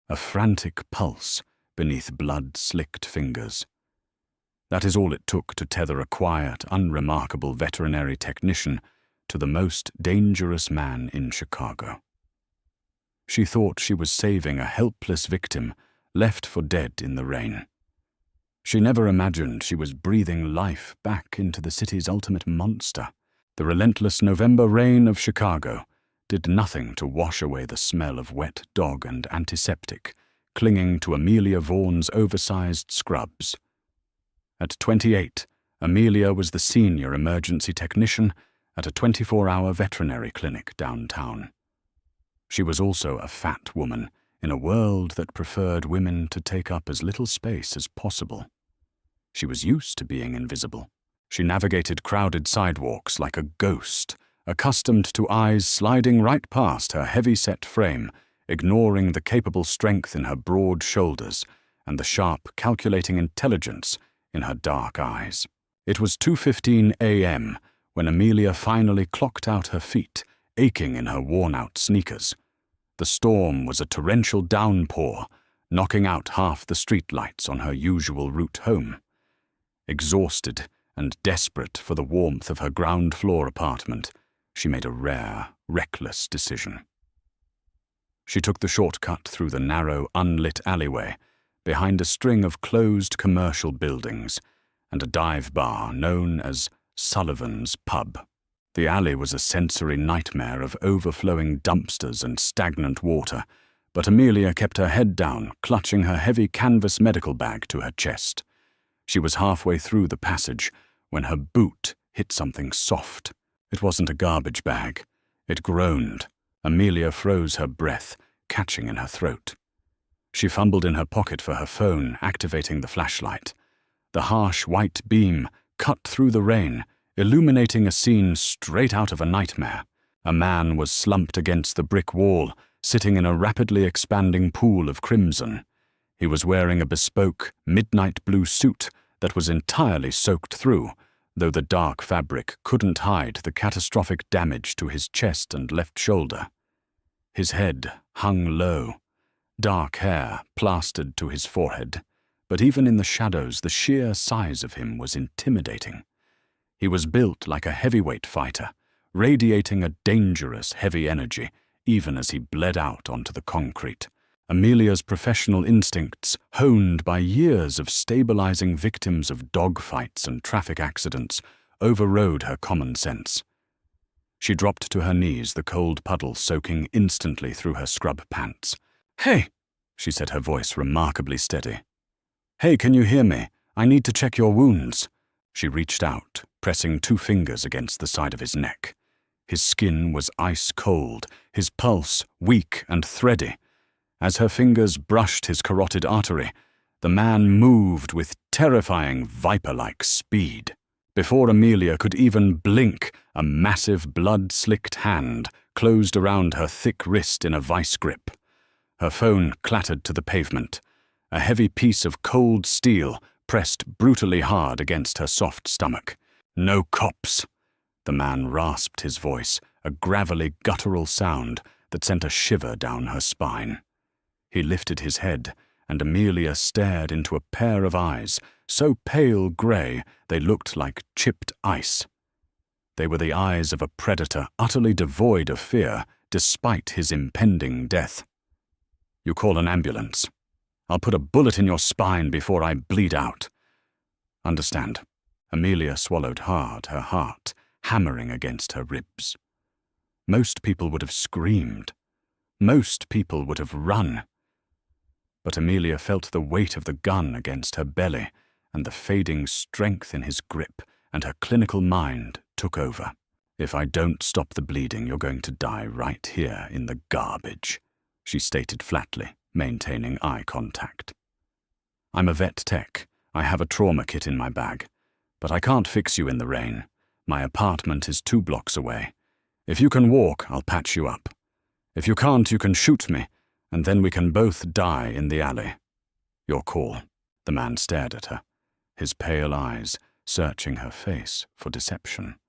a frantic pulse beneath blood-slicked fingers. That is all it took to tether a quiet, unremarkable veterinary technician to the most dangerous man in Chicago. She thought she was saving a helpless victim left for dead in the rain. She never imagined she was breathing life back into the city's ultimate monster. The relentless November rain of Chicago did nothing to wash away the smell of wet dog and antiseptic clinging to Amelia Vaughan's oversized scrubs. At 28, Amelia was the senior emergency technician at a 24-hour veterinary clinic downtown. She was also a fat woman in a world that preferred women to take up as little space as possible. She was used to being invisible. She navigated crowded sidewalks like a ghost, accustomed to eyes sliding right past her heavy-set frame, ignoring the capable strength in her broad shoulders and the sharp, calculating intelligence in her dark eyes. It was 2:15 a.m. when Amelia finally clocked out her feet, aching in her worn-out sneakers. The storm was a torrential downpour, knocking out half the streetlights on her usual route home. Exhausted and desperate for the warmth of her ground-floor apartment, she made a rare, reckless decision. She took the shortcut through the narrow, unlit alleyway, behind a string of closed commercial buildings and a dive bar known as Sullivan's Pub. The alley was a sensory nightmare of overflowing dumpsters and stagnant water, but Amelia kept her head down, clutching her heavy canvas medical bag to her chest. She was halfway through the passage when her boot hit something soft. It wasn't a garbage bag. It groaned. Amelia froze her breath, catching in her throat. She fumbled in her pocket for her phone, activating the flashlight. The harsh white beam cut through the rain, illuminating a scene straight out of a nightmare. A man was slumped against the brick wall, sitting in a rapidly expanding pool of crimson. He was wearing a bespoke, midnight blue suit that was entirely soaked through, though the dark fabric couldn't hide the catastrophic damage to his chest and left shoulder. His head hung low, dark hair plastered to his forehead, but even in the shadows the sheer size of him was intimidating. He was built like a heavyweight fighter, radiating a dangerous, heavy energy, even as he bled out onto the concrete. Amelia's professional instincts, honed by years of stabilizing victims of dogfights and traffic accidents, overrode her common sense. She dropped to her knees, the cold puddle soaking instantly through her scrub pants. "Hey," she said, her voice remarkably steady. "Hey, can you hear me? I need to check your wounds." She reached out, pressing 2 fingers against the side of his neck. His skin was ice cold, his pulse weak and thready. As her fingers brushed his carotid artery, the man moved with terrifying viper-like speed. Before Amelia could even blink, a massive blood-slicked hand closed around her thick wrist in a vice grip. Her phone clattered to the pavement. A heavy piece of cold steel pressed brutally hard against her soft stomach. "No cops!" The man rasped his voice, a gravelly, guttural sound that sent a shiver down her spine. He lifted his head, and Amelia stared into a pair of eyes, so pale grey they looked like chipped ice. They were the eyes of a predator utterly devoid of fear, despite his impending death. "You call an ambulance. I'll put a bullet in your spine before I bleed out." "Understand." Amelia swallowed hard, her heart hammering against her ribs. Most people would have screamed. Most people would have run. But Amelia felt the weight of the gun against her belly, and the fading strength in his grip, and her clinical mind took over. "If I don't stop the bleeding, you're going to die right here in the garbage," she stated flatly, maintaining eye contact. "I'm a vet tech. I have a trauma kit in my bag. But I can't fix you in the rain. My apartment is 2 blocks away. If you can walk, I'll patch you up. If you can't, you can shoot me, and then we can both die in the alley. Your call." The man stared at her, his pale eyes searching her face for deception.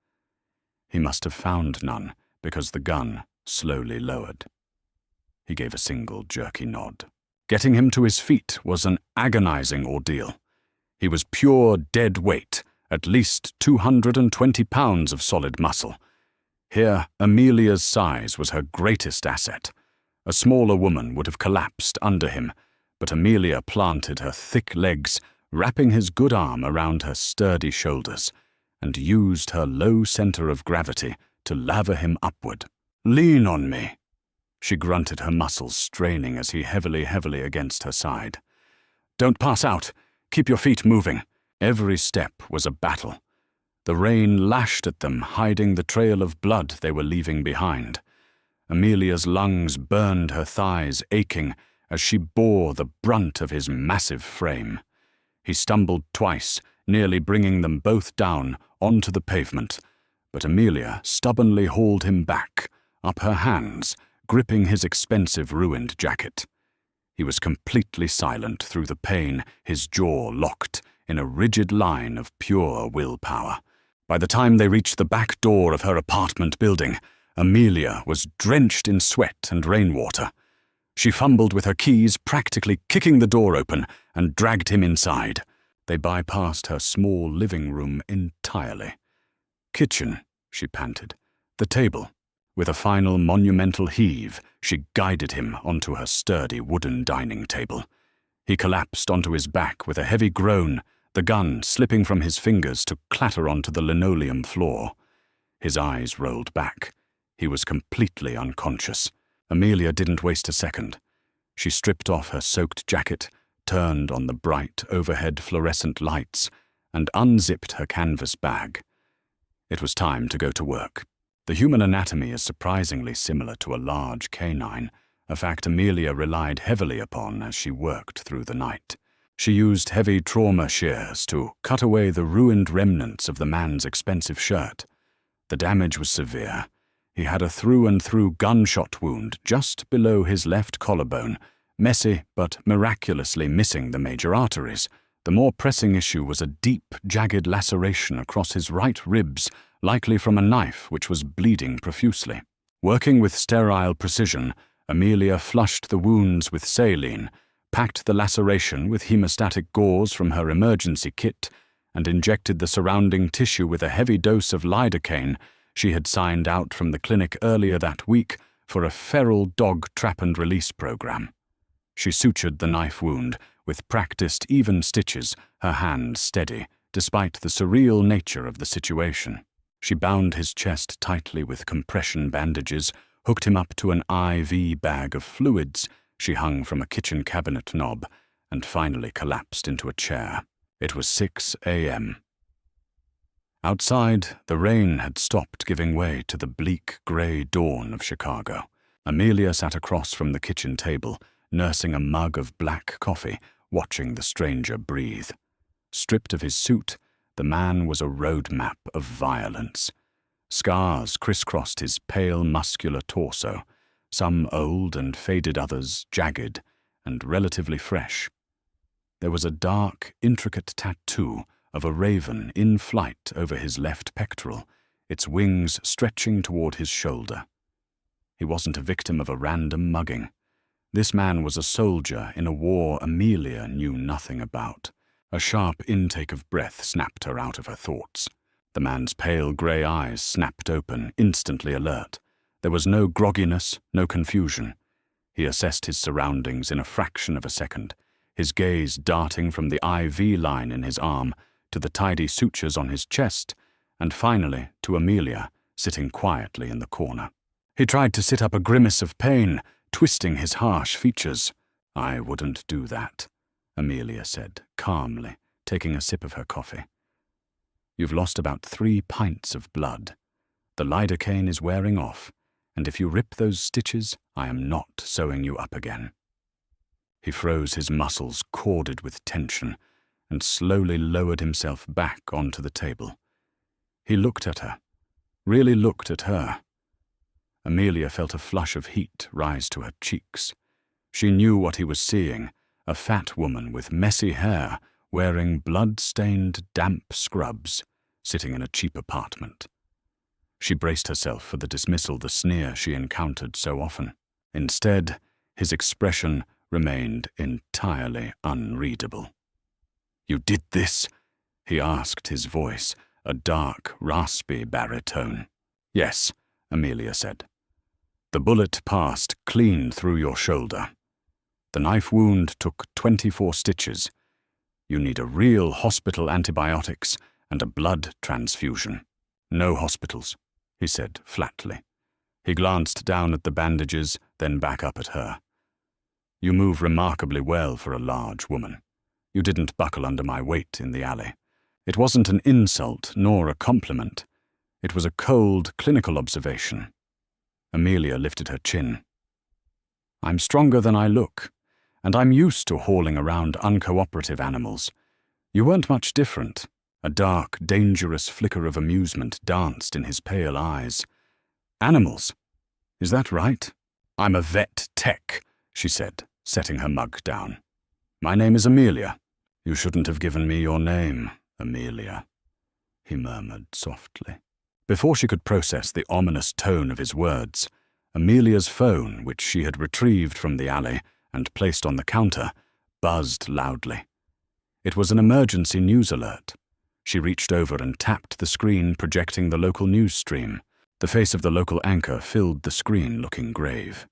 He must have found none, because the gun slowly lowered. He gave a single jerky nod. Getting him to his feet was an agonizing ordeal. He was pure dead weight, at least 220 pounds of solid muscle. Here, Amelia's size was her greatest asset. A smaller woman would have collapsed under him, but Amelia planted her thick legs, wrapping his good arm around her sturdy shoulders, and used her low center of gravity to laver him upward. "Lean on me," she grunted, her muscles straining as he heavily against her side. "Don't pass out. Keep your feet moving." Every step was a battle. The rain lashed at them, hiding the trail of blood they were leaving behind. Amelia's lungs burned, her thighs aching, as she bore the brunt of his massive frame. He stumbled twice, nearly bringing them both down onto the pavement, but Amelia stubbornly hauled him back, up her hands, gripping his expensive ruined jacket. He was completely silent through the pain, his jaw locked in a rigid line of pure willpower. By the time they reached the back door of her apartment building, Amelia was drenched in sweat and rainwater. She fumbled with her keys, practically kicking the door open, and dragged him inside. They bypassed her small living room entirely. "Kitchen," she panted. "The table." With a final monumental heave, she guided him onto her sturdy wooden dining table. He collapsed onto his back with a heavy groan, the gun slipping from his fingers to clatter onto the linoleum floor. His eyes rolled back. He was completely unconscious. Amelia didn't waste a second. She stripped off her soaked jacket, turned on the bright overhead fluorescent lights, and unzipped her canvas bag. It was time to go to work. The human anatomy is surprisingly similar to a large canine, a fact Amelia relied heavily upon as she worked through the night. She used heavy trauma shears to cut away the ruined remnants of the man's expensive shirt. The damage was severe. He had a through-and-through gunshot wound just below his left collarbone, messy but miraculously missing the major arteries. The more pressing issue was a deep, jagged laceration across his right ribs, likely from a knife which was bleeding profusely. Working with sterile precision, Amelia flushed the wounds with saline, packed the laceration with hemostatic gauze from her emergency kit, and injected the surrounding tissue with a heavy dose of lidocaine she had signed out from the clinic earlier that week for a feral dog trap-and-release program. She sutured the knife wound with practiced even stitches, her hand steady, despite the surreal nature of the situation. She bound his chest tightly with compression bandages, hooked him up to an IV bag of fluids she hung from a kitchen cabinet knob, and finally collapsed into a chair. It was 6 a.m. Outside, the rain had stopped giving way to the bleak grey dawn of Chicago. Amelia sat across from the kitchen table, nursing a mug of black coffee, watching the stranger breathe. Stripped of his suit, the man was a road map of violence. Scars crisscrossed his pale, muscular torso, some old and faded, others jagged and relatively fresh. There was a dark, intricate tattoo of a raven in flight over his left pectoral, its wings stretching toward his shoulder. He wasn't a victim of a random mugging. This man was a soldier in a war Amelia knew nothing about. A sharp intake of breath snapped her out of her thoughts. The man's pale grey eyes snapped open, instantly alert. There was no grogginess, no confusion. He assessed his surroundings in a fraction of a second, his gaze darting from the IV line in his arm to the tidy sutures on his chest, and finally to Amelia, sitting quietly in the corner. He tried to sit up a grimace of pain, twisting his harsh features. "I wouldn't do that," Amelia said, calmly, taking a sip of her coffee. "You've lost about 3 pints of blood. The lidocaine is wearing off, and if you rip those stitches, I am not sewing you up again." He froze, his muscles corded with tension, and slowly lowered himself back onto the table. He looked at her, really looked at her. Amelia felt a flush of heat rise to her cheeks. She knew what he was seeing, a fat woman with messy hair, wearing blood-stained, damp scrubs, sitting in a cheap apartment. She braced herself for the dismissal, the sneer she encountered so often. Instead, his expression remained entirely unreadable. "You did this?" he asked, his voice a dark, raspy baritone. "Yes," Amelia said. "The bullet passed clean through your shoulder. The knife wound took 24 stitches. You need a real hospital antibiotics and a blood transfusion." "No hospitals," he said flatly. He glanced down at the bandages, then back up at her. "You move remarkably well for a large woman. You didn't buckle under my weight in the alley. It wasn't an insult nor a compliment. It was a cold, clinical observation." Amelia lifted her chin. "I'm stronger than I look, and I'm used to hauling around uncooperative animals. You weren't much different." A dark, dangerous flicker of amusement danced in his pale eyes. "Animals? Is that right?" "I'm a vet tech," she said, setting her mug down. "My name is Amelia." "You shouldn't have given me your name, Amelia," he murmured softly. Before she could process the ominous tone of his words, Amelia's phone, which she had retrieved from the alley and placed on the counter, buzzed loudly. It was an emergency news alert. She reached over and tapped the screen projecting the local news stream. The face of the local anchor filled the screen, looking grave.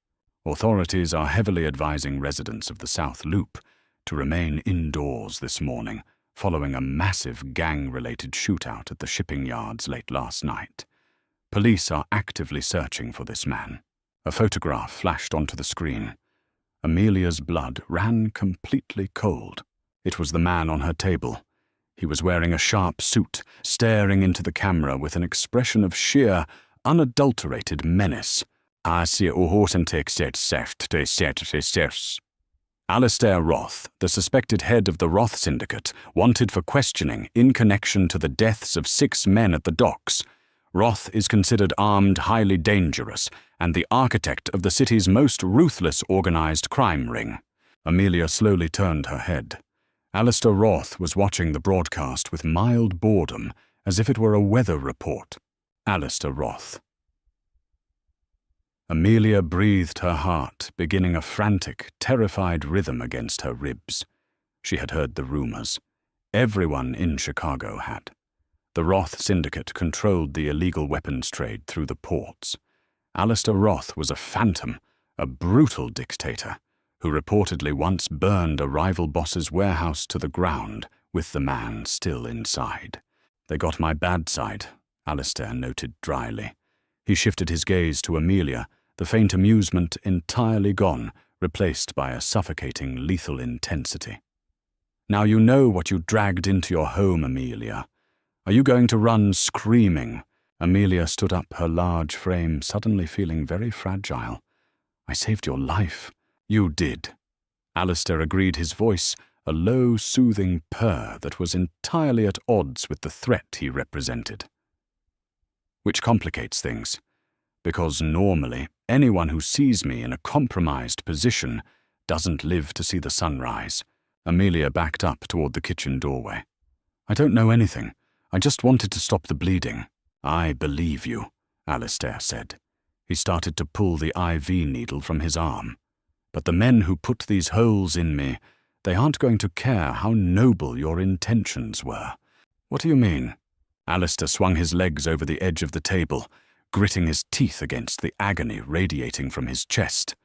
"Authorities are heavily advising residents of the South Loop to remain indoors this morning, following a massive gang-related shootout at the shipping yards late last night. Police are actively searching for this man." A photograph flashed onto the screen. Amelia's blood ran completely cold. It was the man on her table. He was wearing a sharp suit, staring into the camera with an expression of sheer, unadulterated menace. Alistair Roth, the suspected head of the Roth Syndicate, wanted for questioning in connection to the deaths of 6 men at the docks. Roth is considered armed, highly dangerous, and the architect of the city's most ruthless organized crime ring. Amelia slowly turned her head. Alistair Roth was watching the broadcast with mild boredom, as if it were a weather report. Alistair Roth. Amelia breathed her heart, beginning a frantic, terrified rhythm against her ribs. She had heard the rumors. Everyone in Chicago had. The Roth Syndicate controlled the illegal weapons trade through the ports. Alistair Roth was a phantom, a brutal dictator, who reportedly once burned a rival boss's warehouse to the ground with the man still inside. "They got my bad side," Alistair noted dryly. He shifted his gaze to Amelia, the faint amusement entirely gone, replaced by a suffocating, lethal intensity. "Now you know what you dragged into your home, Amelia. Are you going to run screaming?" Amelia stood up, her large frame suddenly feeling very fragile. "I saved your life." "You did." Alistair agreed, his voice a low, soothing purr that was entirely at odds with the threat he represented. "Which complicates things, because normally anyone who sees me in a compromised position doesn't live to see the sunrise." Amelia backed up toward the kitchen doorway. "I don't know anything. I just wanted to stop the bleeding." "I believe you," Alistair said. He started to pull the IV needle from his arm. "But the men who put these holes in me, they aren't going to care how noble your intentions were." "What do you mean?" Alistair swung his legs over the edge of the table, gritting his teeth against the agony radiating from his chest.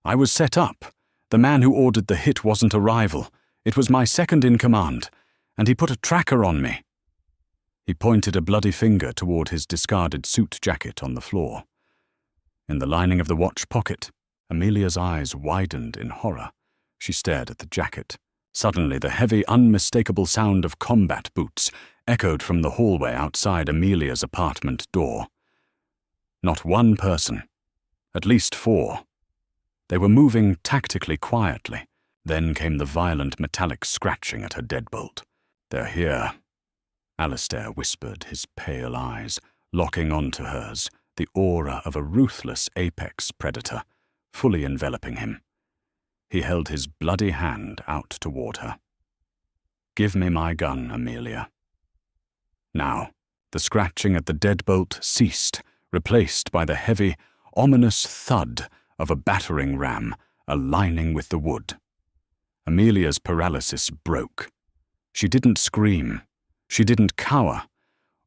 "I was set up. The man who ordered the hit wasn't a rival. It was my second in command, and he put a tracker on me." He pointed a bloody finger toward his discarded suit jacket on the floor. In the lining of the watch pocket, Amelia's eyes widened in horror. She stared at the jacket. Suddenly, the heavy, unmistakable sound of combat boots echoed from the hallway outside Amelia's apartment door. Not one person. At least 4. They were moving tactically quietly. Then came the violent metallic scratching at her deadbolt. "They're here," Alistair whispered, his pale eyes locking onto hers, the aura of a ruthless apex predator, fully enveloping him. He held his bloody hand out toward her. "Give me my gun, Amelia." Now, the scratching at the deadbolt ceased, replaced by the heavy, ominous thud of a battering ram aligning with the wood. Amelia's paralysis broke. She didn't scream. She didn't cower.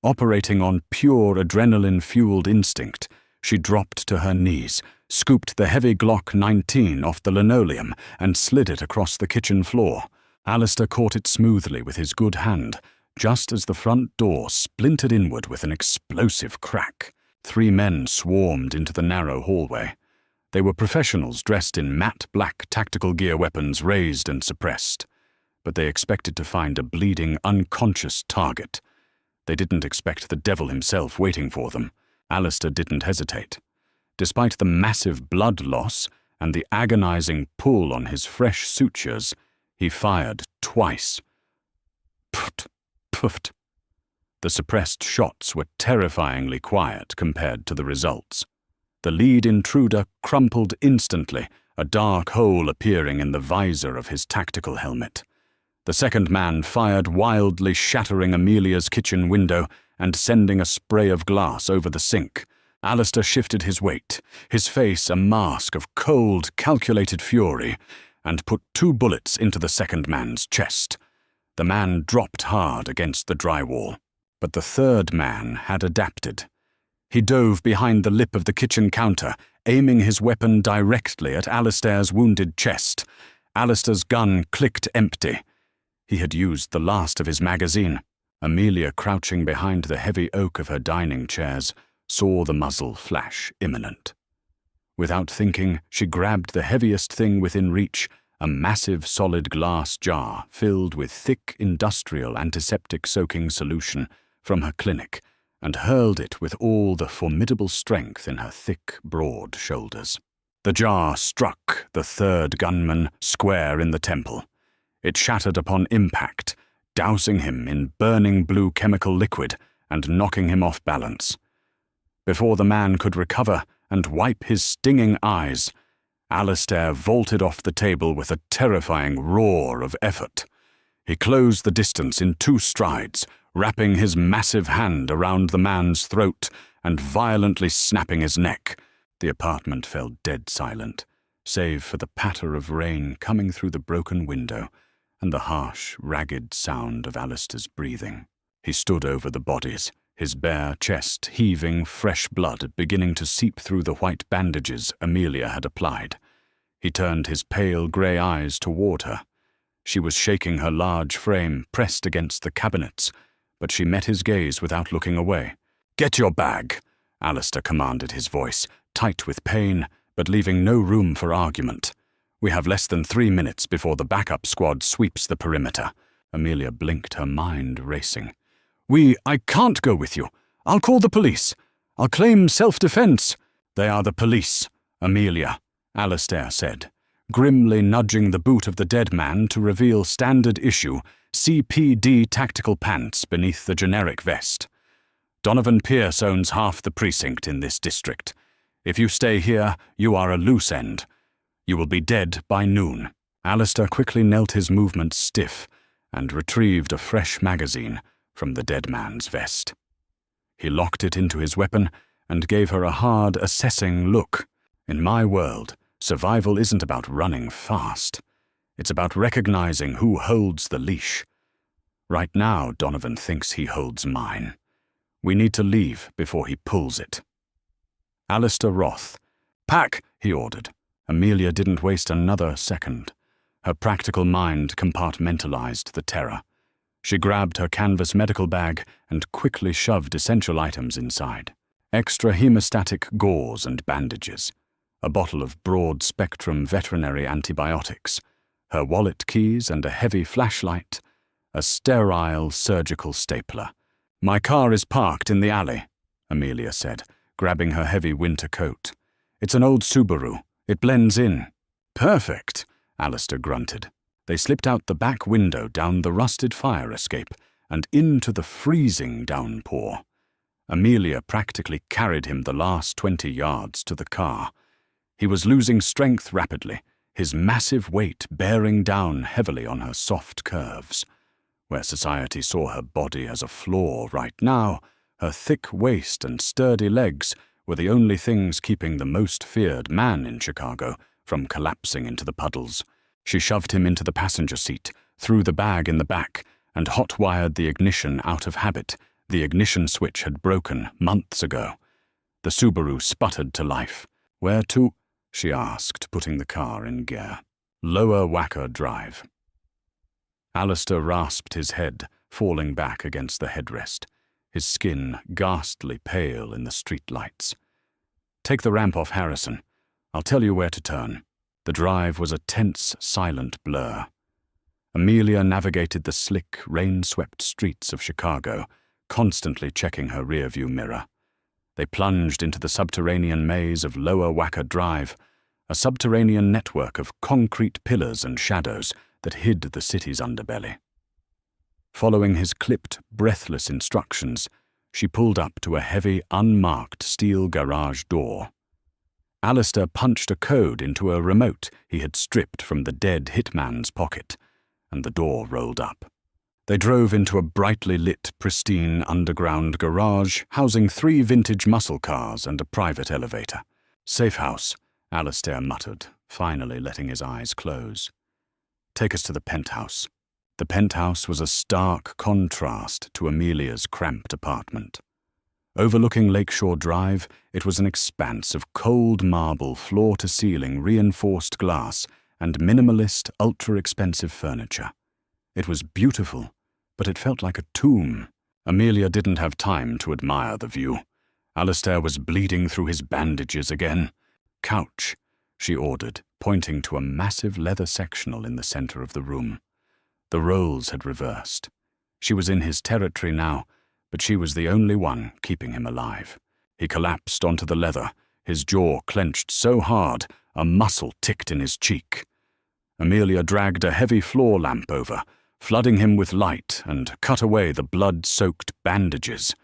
Operating on pure adrenaline-fueled instinct, she dropped to her knees, scooped the heavy Glock 19 off the linoleum, and slid it across the kitchen floor. Alistair caught it smoothly with his good hand, just as the front door splintered inward with an explosive crack. 3 men swarmed into the narrow hallway. They were professionals dressed in matte black tactical gear weapons raised and suppressed. But they expected to find a bleeding, unconscious target. They didn't expect the devil himself waiting for them. Alistair didn't hesitate. Despite the massive blood loss and the agonizing pull on his fresh sutures, he fired twice. Puft, puft. The suppressed shots were terrifyingly quiet compared to the results. The lead intruder crumpled instantly, a dark hole appearing in the visor of his tactical helmet. The second man fired wildly, shattering Amelia's kitchen window and sending a spray of glass over the sink. Alistair shifted his weight, his face a mask of cold, calculated fury, and put 2 bullets into the second man's chest. The man dropped hard against the drywall. But the third man had adapted. He dove behind the lip of the kitchen counter, aiming his weapon directly at Alistair's wounded chest. Alistair's gun clicked empty. He had used the last of his magazine. Amelia, crouching behind the heavy oak of her dining chairs, saw the muzzle flash imminent. Without thinking, she grabbed the heaviest thing within reach, a massive solid glass jar filled with thick industrial antiseptic-soaking solution from her clinic, and hurled it with all the formidable strength in her thick, broad shoulders. The jar struck the third gunman square in the temple. It shattered upon impact, dousing him in burning blue chemical liquid and knocking him off balance. Before the man could recover and wipe his stinging eyes, Alistair vaulted off the table with a terrifying roar of effort. He closed the distance in 2 strides, wrapping his massive hand around the man's throat and violently snapping his neck. The apartment fell dead silent, save for the patter of rain coming through the broken window and the harsh, ragged sound of Alistair's breathing. He stood over the bodies, his bare chest heaving, fresh blood beginning to seep through the white bandages Amelia had applied. He turned his pale grey eyes toward her. She was shaking her large frame pressed against the cabinets, but she met his gaze without looking away. "Get your bag," Alistair commanded, his voice tight with pain, but leaving no room for argument. "We have less than 3 minutes before the backup squad sweeps the perimeter." Amelia blinked, her mind racing. I can't go with you. I'll call the police. I'll claim self-defense." "They are the police, Amelia," Alistair said, grimly nudging the boot of the dead man to reveal standard issue CPD tactical pants beneath the generic vest. "Donovan Pierce owns half the precinct in this district. If you stay here, you are a loose end. You will be dead by noon." Alistair quickly knelt, his movements stiff, and retrieved a fresh magazine from the dead man's vest. He locked it into his weapon and gave her a hard, assessing look. "In my world, survival isn't about running fast. It's about recognizing who holds the leash. Right now, Donovan thinks he holds mine. We need to leave before he pulls it." Alistair Roth. "Pack," he ordered. Amelia didn't waste another second. Her practical mind compartmentalized the terror. She grabbed her canvas medical bag and quickly shoved essential items inside. Extra hemostatic gauze and bandages, a bottle of broad-spectrum veterinary antibiotics, her wallet keys and a heavy flashlight, a sterile surgical stapler. "My car is parked in the alley," Amelia said, grabbing her heavy winter coat. "It's an old Subaru. It blends in." "Perfect," Alistair grunted. They slipped out the back window, down the rusted fire escape, and into the freezing downpour. Amelia practically carried him the last 20 yards to the car. He was losing strength rapidly, his massive weight bearing down heavily on her soft curves. Where society saw her body as a flaw right now, her thick waist and sturdy legs were the only things keeping the most feared man in Chicago from collapsing into the puddles. She shoved him into the passenger seat, threw the bag in the back, and hot-wired the ignition out of habit. The ignition switch had broken months ago. The Subaru sputtered to life. "Where to?" she asked, putting the car in gear. "Lower Wacker Drive." Alistair rasped his head, falling back against the headrest, his skin ghastly pale in the street lights. "Take the ramp off Harrison. I'll tell you where to turn." The drive was a tense, silent blur. Amelia navigated the slick, rain-swept streets of Chicago, constantly checking her rearview mirror. They plunged into the subterranean maze of Lower Wacker Drive, a subterranean network of concrete pillars and shadows that hid the city's underbelly. Following his clipped, breathless instructions, she pulled up to a heavy, unmarked steel garage door. Alistair punched a code into a remote he had stripped from the dead hitman's pocket, and the door rolled up. They drove into a brightly lit, pristine underground garage housing 3 vintage muscle cars and a private elevator. "Safe house," Alistair muttered, finally letting his eyes close. "Take us to the penthouse." The penthouse was a stark contrast to Amelia's cramped apartment. Overlooking Lakeshore Drive, it was an expanse of cold marble floor-to-ceiling reinforced glass and minimalist, ultra-expensive furniture. It was beautiful, but it felt like a tomb. Amelia didn't have time to admire the view. Alistair was bleeding through his bandages again. "Couch," she ordered, pointing to a massive leather sectional in the center of the room. The roles had reversed. She was in his territory now, but she was the only one keeping him alive. He collapsed onto the leather, his jaw clenched so hard a muscle ticked in his cheek. Amelia dragged a heavy floor lamp over, flooding him with light, and cut away the blood-soaked bandages.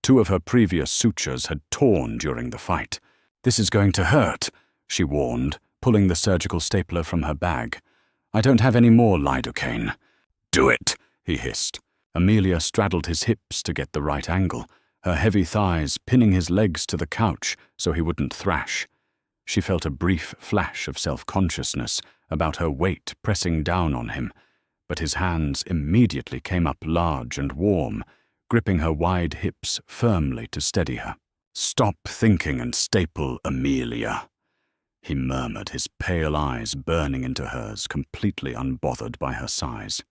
2 of her previous sutures had torn during the fight. "This is going to hurt," she warned, pulling the surgical stapler from her bag. "I don't have any more lidocaine." "Do it," he hissed. Amelia straddled his hips to get the right angle, her heavy thighs pinning his legs to the couch so he wouldn't thrash. She felt a brief flash of self-consciousness about her weight pressing down on him, but his hands immediately came up large and warm, gripping her wide hips firmly to steady her. "Stop thinking and staple, Amelia," he murmured, his pale eyes burning into hers, completely unbothered by her size.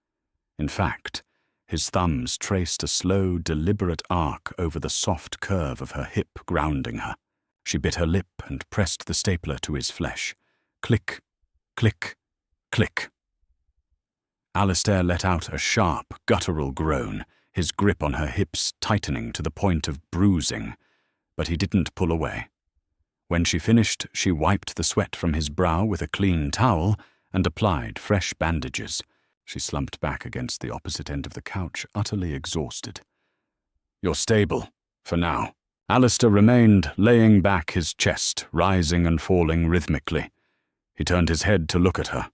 In fact, his thumbs traced a slow, deliberate arc over the soft curve of her hip, grounding her. She bit her lip and pressed the stapler to his flesh. Click, click, click. Alistair let out a sharp, guttural groan, his grip on her hips tightening to the point of bruising, but he didn't pull away. When she finished, she wiped the sweat from his brow with a clean towel and applied fresh bandages. She slumped back against the opposite end of the couch, utterly exhausted. "You're stable, for now." Alistair remained, laying back his chest, rising and falling rhythmically. He turned his head to look at her.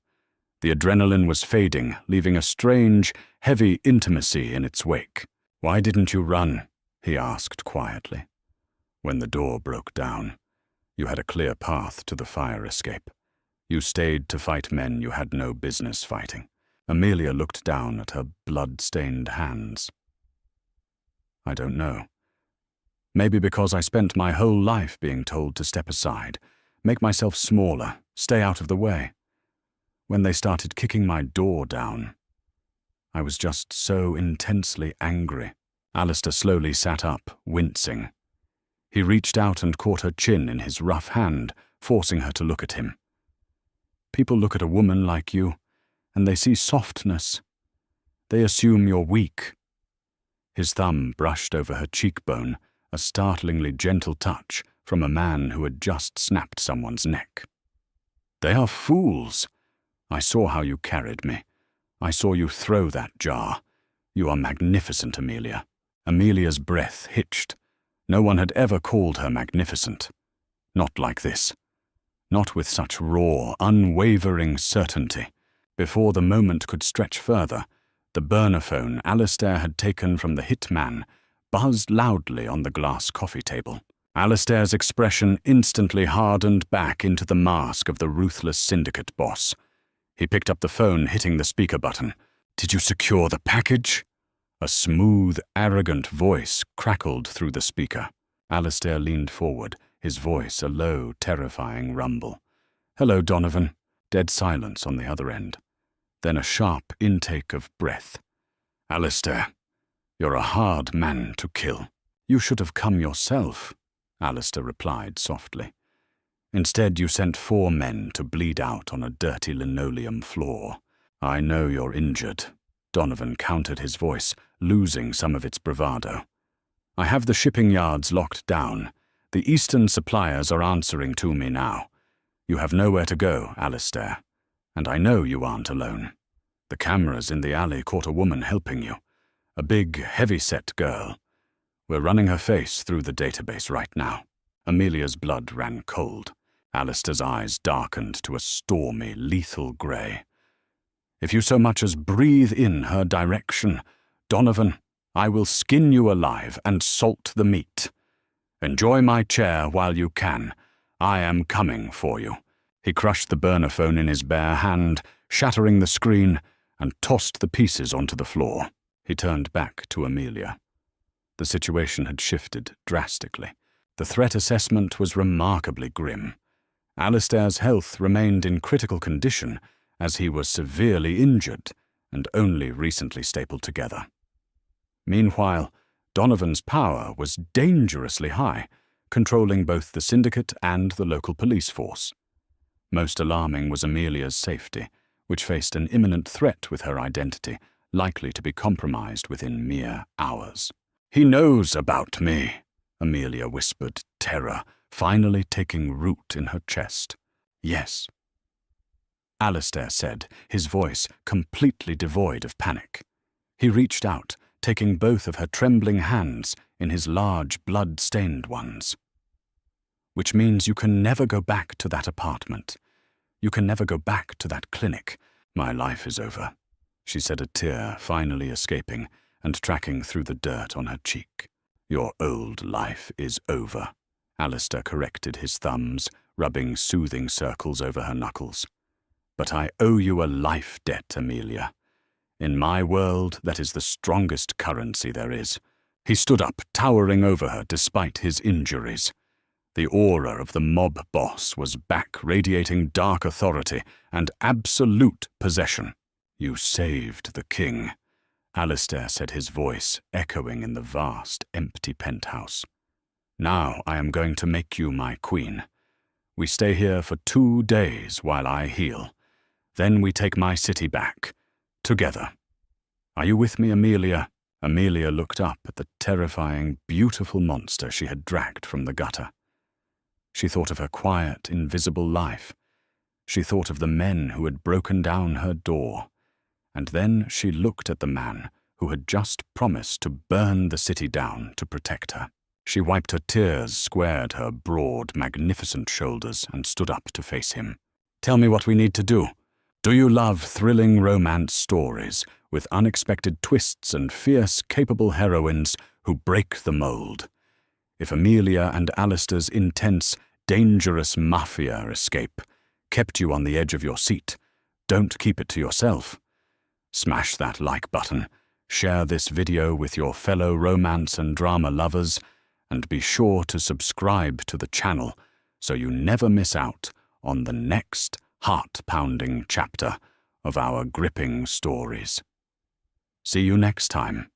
The adrenaline was fading, leaving a strange, heavy intimacy in its wake. "Why didn't you run?" he asked quietly. "When the door broke down, you had a clear path to the fire escape. You stayed to fight men you had no business fighting." Amelia looked down at her blood-stained hands. "I don't know. Maybe because I spent my whole life being told to step aside, make myself smaller, stay out of the way. When they started kicking my door down, I was just so intensely angry." Alistair slowly sat up, wincing. He reached out and caught her chin in his rough hand, forcing her to look at him. "People look at a woman like you, and they see softness. They assume you're weak." His thumb brushed over her cheekbone, a startlingly gentle touch from a man who had just snapped someone's neck. "They are fools. I saw how you carried me. I saw you throw that jar. You are magnificent, Amelia." Amelia's breath hitched. No one had ever called her magnificent. Not like this. Not with such raw, unwavering certainty. Before the moment could stretch further, the burner phone Alistair had taken from the hitman buzzed loudly on the glass coffee table. Alistair's expression instantly hardened back into the mask of the ruthless syndicate boss. He picked up the phone, hitting the speaker button. "Did you secure the package?" A smooth, arrogant voice crackled through the speaker. Alistair leaned forward, his voice a low, terrifying rumble. "Hello, Donovan." Dead silence on the other end. Then a sharp intake of breath. "Alistair, you're a hard man to kill." "You should have come yourself," Alistair replied softly. "Instead, you sent 4 men to bleed out on a dirty linoleum floor." "I know you're injured." Donovan countered, his voice losing some of its bravado. "I have the shipping yards locked down. The eastern suppliers are answering to me now. You have nowhere to go, Alistair. And I know you aren't alone. The cameras in the alley caught a woman helping you. A big, heavy-set girl. We're running her face through the database right now." Amelia's blood ran cold. Alistair's eyes darkened to a stormy, lethal grey. "If you so much as breathe in her direction, Donovan, I will skin you alive and salt the meat. Enjoy my chair while you can. I am coming for you." He crushed the burner phone in his bare hand, shattering the screen, and tossed the pieces onto the floor. He turned back to Amelia. The situation had shifted drastically. The threat assessment was remarkably grim. Alistair's health remained in critical condition, as he was severely injured and only recently stapled together. Meanwhile, Donovan's power was dangerously high, controlling both the syndicate and the local police force. Most alarming was Amelia's safety, which faced an imminent threat with her identity, likely to be compromised within mere hours. "He knows about me," Amelia whispered, terror finally taking root in her chest. "Yes," Alistair said, his voice completely devoid of panic. He reached out, taking both of her trembling hands in his large, blood-stained ones. "Which means you can never go back to that apartment. You can never go back to that clinic. My life is over," she said, a tear finally escaping and tracking through the dirt on her cheek. "Your old life is over," Alistair corrected his thumbs, rubbing soothing circles over her knuckles. "But I owe you a life debt, Amelia. In my world, that is the strongest currency there is." He stood up, towering over her despite his injuries. The aura of the mob boss was back, radiating dark authority and absolute possession. "You saved the king," Alistair said, his voice echoing in the vast, empty penthouse. "Now I am going to make you my queen. We stay here for 2 days while I heal. Then we take my city back, together. Are you with me, Amelia?" Amelia looked up at the terrifying, beautiful monster she had dragged from the gutter. She thought of her quiet, invisible life. She thought of the men who had broken down her door. And then she looked at the man who had just promised to burn the city down to protect her. She wiped her tears, squared her broad, magnificent shoulders, and stood up to face him. "Tell me what we need to do. Do you love thrilling romance stories with unexpected twists and fierce, capable heroines who break the mold? If Amelia and Alistair's intense, dangerous Mafia escape kept you on the edge of your seat, don't keep it to yourself. Smash that like button, share this video with your fellow romance and drama lovers, and be sure to subscribe to the channel so you never miss out on the next heart-pounding chapter of our gripping stories. See you next time.